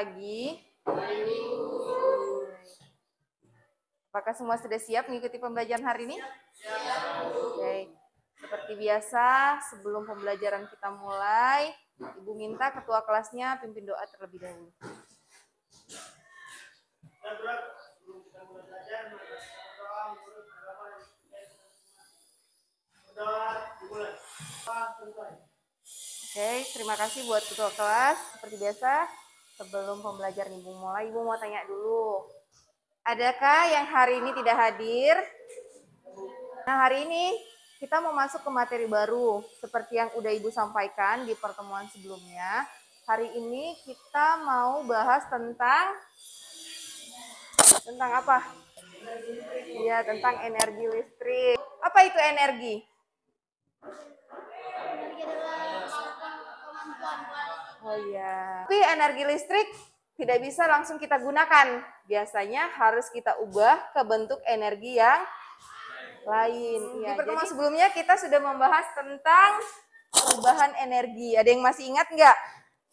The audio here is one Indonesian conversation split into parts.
pagi? Apakah semua sudah siap mengikuti pembelajaran hari ini? Oke. Seperti biasa, sebelum pembelajaran kita mulai, Ibu minta ketua kelasnya pimpin doa terlebih dahulu. Oke, terima kasih buat ketua kelas. Seperti biasa, sebelum pembelajaran Ibu mulai, Ibu mau tanya dulu. Adakah yang hari ini tidak hadir? Nah, hari ini kita mau masuk ke materi baru. Seperti yang udah Ibu sampaikan di pertemuan sebelumnya. Hari ini kita mau bahas tentang apa? Iya, tentang energi listrik. Apa itu energi? Oh iya. Tapi energi listrik tidak bisa langsung kita gunakan. Biasanya harus kita ubah ke bentuk energi yang lain. Ya, di pertemuan sebelumnya kita sudah membahas tentang perubahan energi. Ada yang masih ingat nggak?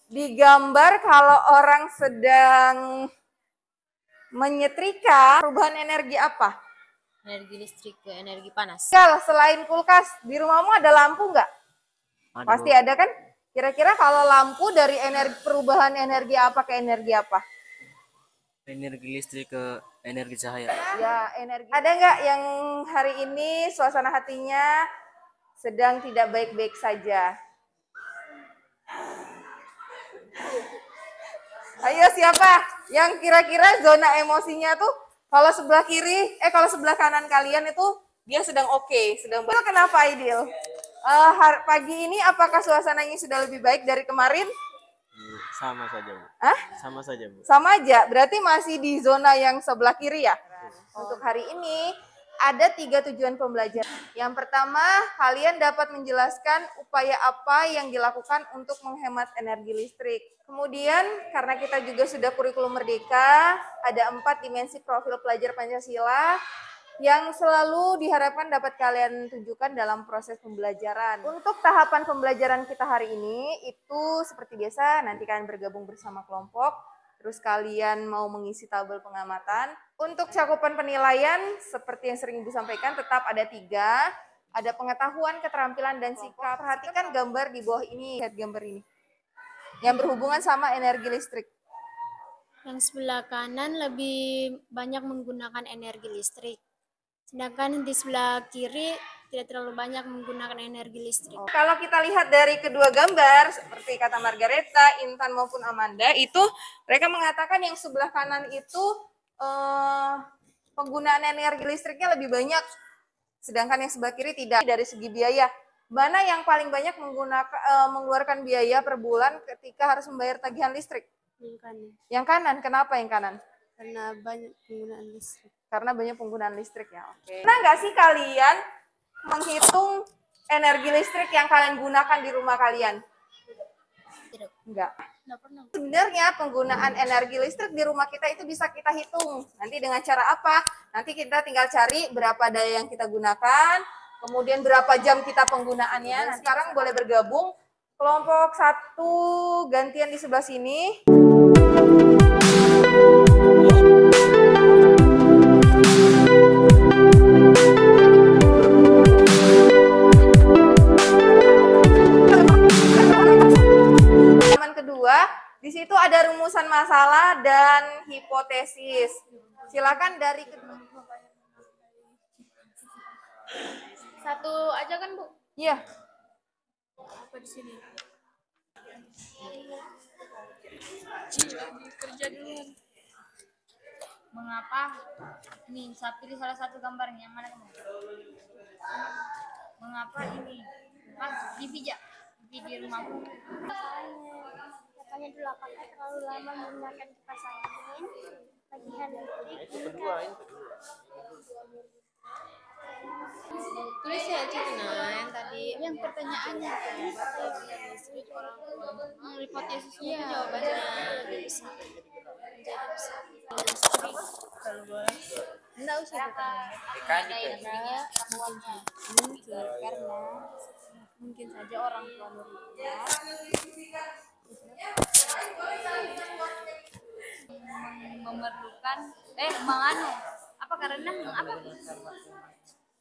Di gambar kalau orang sedang menyetrika, perubahan energi apa? Energi listrik ke energi panas. Kalau selain kulkas, di rumahmu ada lampu nggak? Pasti ada kan? Kira-kira kalau lampu dari perubahan energi apa ke energi apa? Energi listrik ke energi cahaya. Ya, energi. Ada nggak yang hari ini suasana hatinya sedang tidak baik-baik saja? Ayo siapa yang kira-kira zona emosinya tuh kalau sebelah kiri, kalau sebelah kanan kalian itu dia sedang oke, sedang baik. Kenapa Aidil? Pagi ini apakah suasananya sudah lebih baik dari kemarin? Sama saja, Bu. Hah? Sama saja, Bu. Sama aja, berarti masih di zona yang sebelah kiri ya? Untuk hari ini ada 3 tujuan pembelajaran. Yang pertama, kalian dapat menjelaskan upaya apa yang dilakukan untuk menghemat energi listrik. Kemudian, karena kita juga sudah kurikulum merdeka, ada 4 dimensi profil pelajar Pancasila yang selalu diharapkan dapat kalian tunjukkan dalam proses pembelajaran. Untuk tahapan pembelajaran kita hari ini, itu seperti biasa, nanti kalian bergabung bersama kelompok, terus kalian mau mengisi tabel pengamatan. Untuk cakupan penilaian, seperti yang sering Ibu sampaikan, tetap ada 3. Ada pengetahuan, keterampilan, dan sikap. Perhatikan gambar di bawah ini, lihat gambar ini. Yang berhubungan sama energi listrik. Yang sebelah kanan lebih banyak menggunakan energi listrik. Sedangkan di sebelah kiri tidak terlalu banyak menggunakan energi listrik. Kalau kita lihat dari kedua gambar, seperti kata Margareta, Intan maupun Amanda, itu mereka mengatakan yang sebelah kanan itu penggunaan energi listriknya lebih banyak, sedangkan yang sebelah kiri tidak. Dari segi biaya, mana yang paling banyak mengeluarkan biaya per bulan ketika harus membayar tagihan listrik? Yang kanan. Yang kanan, kenapa yang kanan? Karena banyak penggunaan listrik. Karena banyak penggunaan listrik ya. Oke. Pernah nggak sih kalian menghitung energi listrik yang kalian gunakan di rumah kalian? Tidak. Enggak. Tidak pernah. Sebenarnya penggunaan energi listrik di rumah kita itu bisa kita hitung. Nanti dengan cara apa? Nanti kita tinggal cari berapa daya yang kita gunakan, kemudian berapa jam kita penggunaannya. Nah, sekarang boleh bergabung. Kelompok 1 gantian di sebelah sini. Di situ ada rumusan masalah dan hipotesis. Silakan dari kedua. Satu aja kan, Bu? Iya. Apa di sini? Kerja dulu. Mengapa? Nih, pilih salah satu gambarnya. Yang mana kamu? Mengapa ini? Mas, dipijak di rumahmu. Tanya dulu, apakah terlalu lama menggunakan kipas angin, tagihan listrik, Tulis ya, Cina, yang tadi. Yang pertanyaannya listrik orang hipotesisnya jawabannya menjadi besar. kalau boleh. Enggak usah Mungkin saja orang tua muridnya memerlukan menganu apa karena apa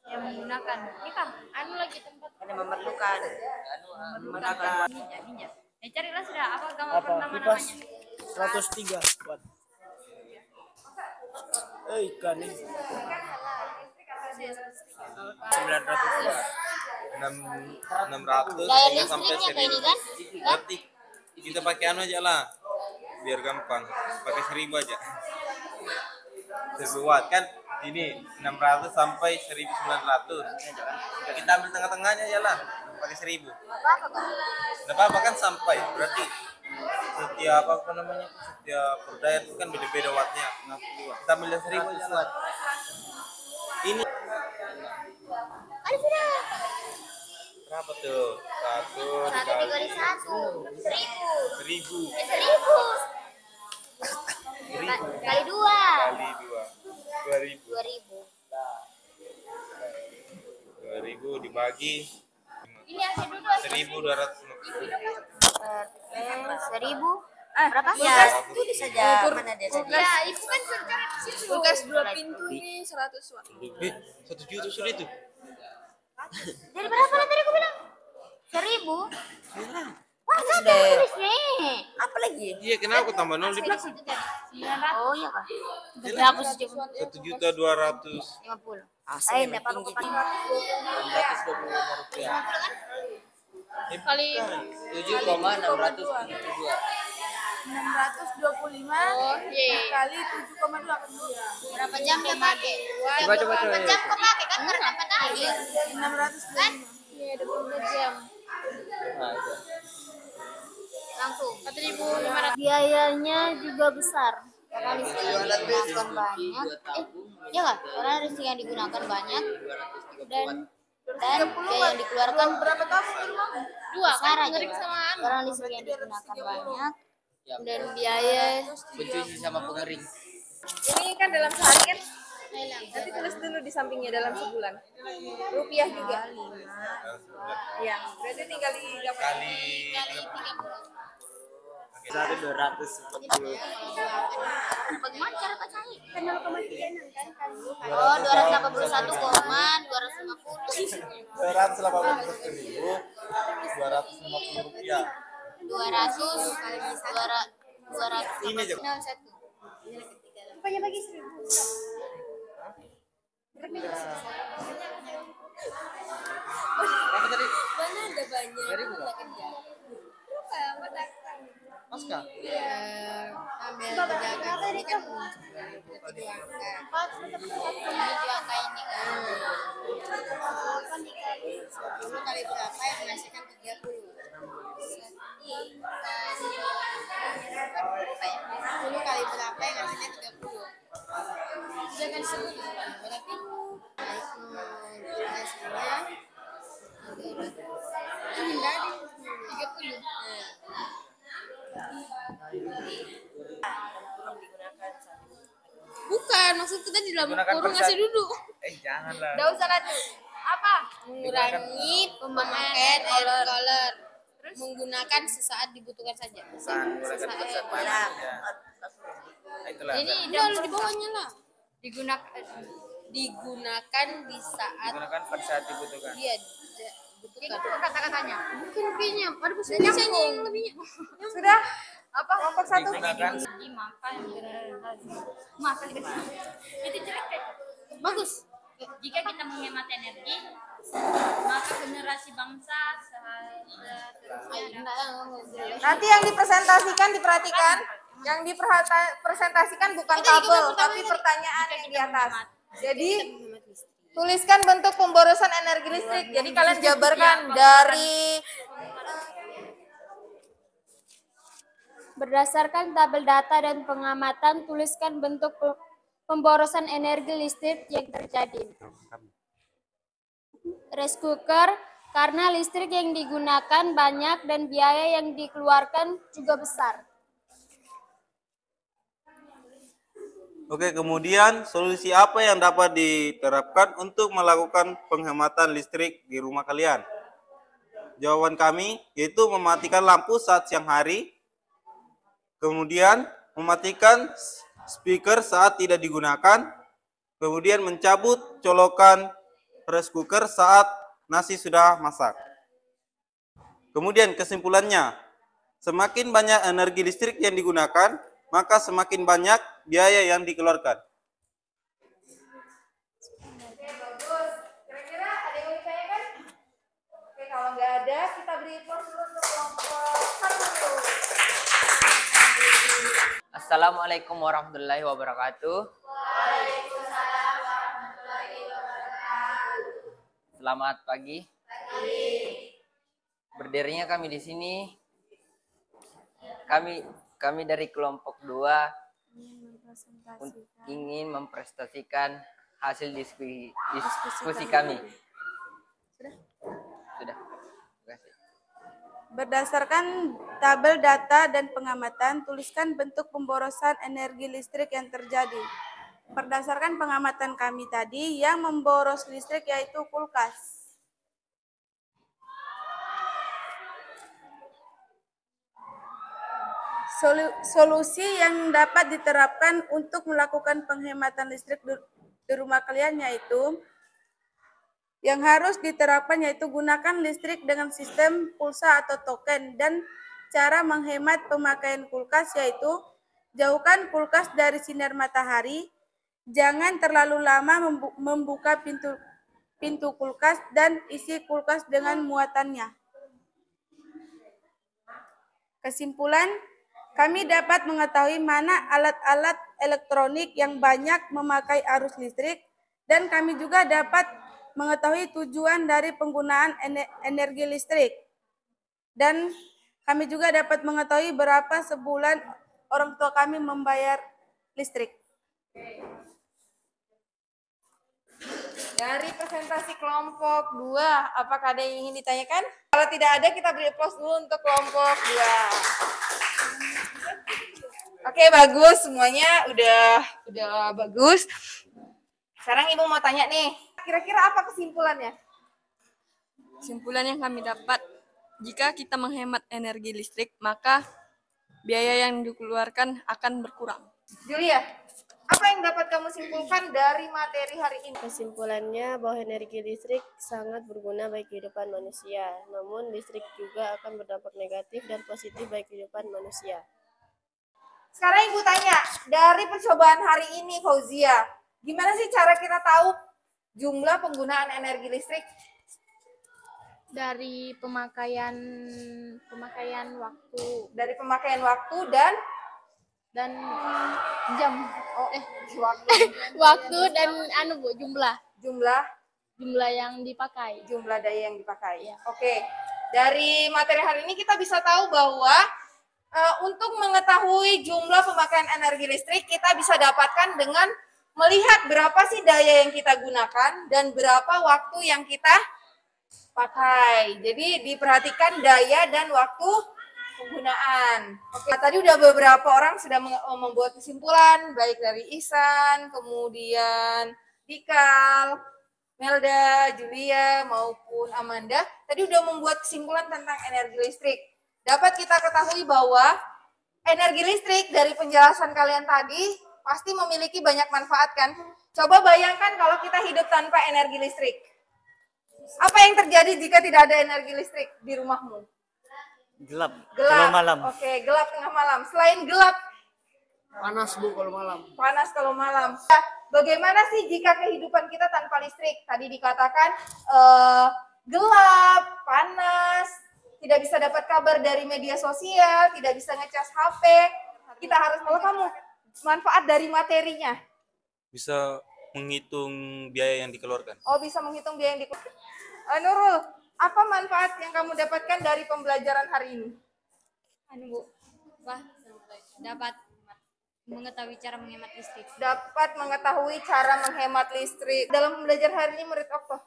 yang menggunakan ini kan anu lagi tempat Ini memerlukan. minyak. Carilah sudah apa gambar pertama namanya. 103 buat. Ikan ini. 900 watt. 600 Daya hingga sampai listriknya kayak ini 1000. kan? Berarti kita pakai anu aja lah. Biar gampang. Pakai 1000 aja. 1000 watt kan ini 600 sampai 1900. Kita ambil tengah-tengahnya aja lah. Pakai 1000. Enggak apa-apa kan sampai. Berarti setiap apa namanya? Setiap berdaya itu kan beda-beda wattnya. Kita ambil 1000 aja lah. Ini Ada sudah. berapa tuh? 1 Satu dikali 1. 1000. 1000 1000. Kali 2. kali 2 2000 2000. 2000 dibagi Ini yang dulu 1250. 1000. Berapa? Ya, tulis saja mana dia tadi. ya ibu kan cari di situ. Kulkas 2 pintu nih 100 watt. 1 juta sudah itu. Dari berapa lah tadi aku bilang? 1000. Wah, Sudah. sudah tulis nih. Apa lagi? Iya, kenapa aku tambah 0 di belakang? Oh iya kah? Berapa sih? 1 juta 200. 50. Asli Dapat aku pakai. 625 rupiah. Kali 7,672. 625 kali 7,2 kan Berapa jam dia pakai? Coba. Berapa jam kau pakai kan karena dapat tadi. 600 Kan? Iya 24 jam. Nah, itu. Langsung. 4.500. Biayanya juga besar. Karena listrik yang digunakan banyak. Iya nggak? Karena listrik yang digunakan banyak dan biaya yang dikeluarkan berapa tabung di rumah? Dua besar kan aja. ngering sama anu. Karena listrik yang digunakan banyak Ya, dan biaya pencuci sama pengering. Ini kan dalam sehari kan? Nanti tulis dulu di sampingnya dalam sebulan. Rupiah juga. Iya, berarti tinggal digabung. Kali 1.240. bagaimana cara bacanya? Kan 0,36 kan? Oh, 281,250. 280.250 rupiah. 200 Ini aja. 201. Rupanya bagi 1.000. Berapa tadi? Mana ada banyak. Dari bukan? Pasca. Ambil penjaga ini kan ini juga kayak ini kan. Kan dikali 10 kali berapa yang menghasilkan 30. 10 kali berapa yang hasilnya 30. Jangan sebut. Berarti hasilnya enggak di 30. Bukan, maksudku tadi dalam kurung ngasih duduk. Janganlah. Enggak usah lanjut. Apa? Mengurangi pemakaian air color. Menggunakan sesaat dibutuhkan saja. Itulah. Ini udah di bawahnya lah. Digunakan di saat Digunakan pada saat dibutuhkan. dia Itu dibutuhkan. kata-katanya. Bukan lebihnya, ada bahasa Indonesia yang lebihnya. Sudah? Apa? Kelompok 1? Digunakan Dimakan makan itu jelek deh. Bagus. Jika kita menghemat energi, maka generasi bangsa Nanti yang dipresentasikan diperhatikan. Yang dipresentasikan bukan tabel, tapi pertanyaan yang di atas. Jadi tuliskan bentuk pemborosan energi listrik. Jadi kalian jabarkan dari Berdasarkan tabel data dan pengamatan, tuliskan bentuk pemborosan energi listrik yang terjadi. Rice cooker, karena listrik yang digunakan banyak dan biaya yang dikeluarkan juga besar. Oke, kemudian solusi apa yang dapat diterapkan untuk melakukan penghematan listrik di rumah kalian? Jawaban kami yaitu mematikan lampu saat siang hari, kemudian mematikan speaker saat tidak digunakan, kemudian mencabut colokan rice cooker saat nasi sudah masak. Kemudian kesimpulannya, semakin banyak energi listrik yang digunakan, maka semakin banyak biaya yang dikeluarkan. Oke, bagus. Kira-kira ada yang mau ditanyakan? Oke, kalau nggak ada, kita beri applause dulu untuk kelompok 1. Assalamualaikum warahmatullahi wabarakatuh. Selamat pagi. Berdirinya kami di sini. Kami dari kelompok 2 ingin mempresentasikan hasil diskusi kami. Sudah. Terima kasih. Berdasarkan tabel data dan pengamatan, tuliskan bentuk pemborosan energi listrik yang terjadi. Berdasarkan pengamatan kami tadi, yang memboros listrik yaitu kulkas. Solusi yang dapat diterapkan untuk melakukan penghematan listrik di rumah kalian yaitu yang harus diterapkan yaitu gunakan listrik dengan sistem pulsa atau token, dan cara menghemat pemakaian kulkas yaitu jauhkan kulkas dari sinar matahari, jangan terlalu lama membuka pintu kulkas, dan isi kulkas dengan muatannya. Kesimpulan, kami dapat mengetahui mana alat-alat elektronik yang banyak memakai arus listrik, dan kami juga dapat mengetahui tujuan dari penggunaan energi listrik. Dan kami juga dapat mengetahui berapa sebulan orang tua kami membayar listrik. Dari presentasi kelompok 2, apakah ada yang ingin ditanyakan? Kalau tidak ada, kita beri applause dulu untuk kelompok 2. Oke, bagus. Semuanya udah bagus. Sekarang Ibu mau tanya nih, kira-kira apa kesimpulannya? Kesimpulan yang kami dapat, jika kita menghemat energi listrik, maka biaya yang dikeluarkan akan berkurang. Julia, apa yang dapat kamu simpulkan dari materi hari ini? Kesimpulannya bahwa energi listrik sangat berguna bagi kehidupan manusia, namun listrik juga akan berdampak negatif dan positif bagi kehidupan manusia. Sekarang Ibu tanya, dari percobaan hari ini Fauzia, gimana sih cara kita tahu jumlah penggunaan energi listrik? Dari pemakaian waktu. Dari pemakaian waktu dan jam. Waktu. Waktu dan Bu, jumlah yang dipakai. Jumlah daya yang dipakai. Ya. Oke. Dari materi hari ini kita bisa tahu bahwa untuk mengetahui jumlah pemakaian energi listrik kita bisa dapatkan dengan melihat berapa sih daya yang kita gunakan dan berapa waktu yang kita pakai. Jadi diperhatikan daya dan waktu penggunaan. Oke, tadi udah beberapa orang sudah membuat kesimpulan, baik dari Ihsan, kemudian Dikal, Melda, Julia, maupun Amanda. Tadi udah membuat kesimpulan tentang energi listrik. Dapat kita ketahui bahwa energi listrik dari penjelasan kalian tadi pasti memiliki banyak manfaat kan? Coba bayangkan kalau kita hidup tanpa energi listrik. Apa yang terjadi jika tidak ada energi listrik di rumahmu? Gelap. Gelap. Kalau malam. Oke, gelap tengah malam. Selain gelap, Panas Bu kalau malam. panas kalau malam. Nah, bagaimana sih jika kehidupan kita tanpa listrik? Tadi dikatakan gelap, panas, tidak bisa dapat kabar dari media sosial, tidak bisa ngecas HP. Kita harus, kalau kamu manfaat dari materinya. Bisa menghitung biaya yang dikeluarkan. Oh, bisa menghitung biaya yang dikeluarkan. Nurul, apa manfaat yang kamu dapatkan dari pembelajaran hari ini? Bu, dapat mengetahui cara menghemat listrik. Dapat mengetahui cara menghemat listrik. Dalam pembelajaran hari ini murid Okto?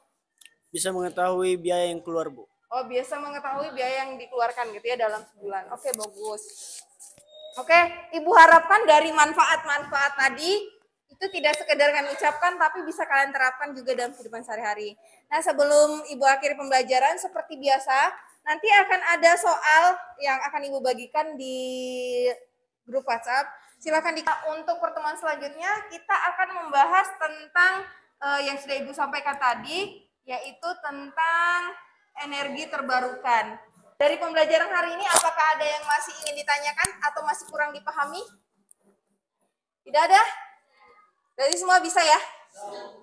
Bisa mengetahui biaya yang keluar Bu. Oh, biasa mengetahui biaya yang dikeluarkan gitu ya dalam sebulan. Oke, bagus. Oke, Ibu harapkan dari manfaat-manfaat tadi itu tidak sekedar kalian ucapkan, tapi bisa kalian terapkan juga dalam kehidupan sehari-hari. Nah, sebelum Ibu akhiri pembelajaran, seperti biasa, nanti akan ada soal yang akan Ibu bagikan di grup WhatsApp. Silakan untuk pertemuan selanjutnya kita akan membahas tentang yang sudah Ibu sampaikan tadi, yaitu tentang energi terbarukan. Dari pembelajaran hari ini, apakah ada yang masih ingin ditanyakan atau masih kurang dipahami? Tidak ada? Jadi semua bisa ya?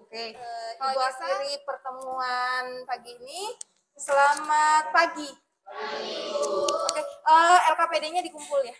Oke. Ibu akhiri pertemuan pagi ini. Selamat pagi. Oke. LKPD-nya dikumpul ya.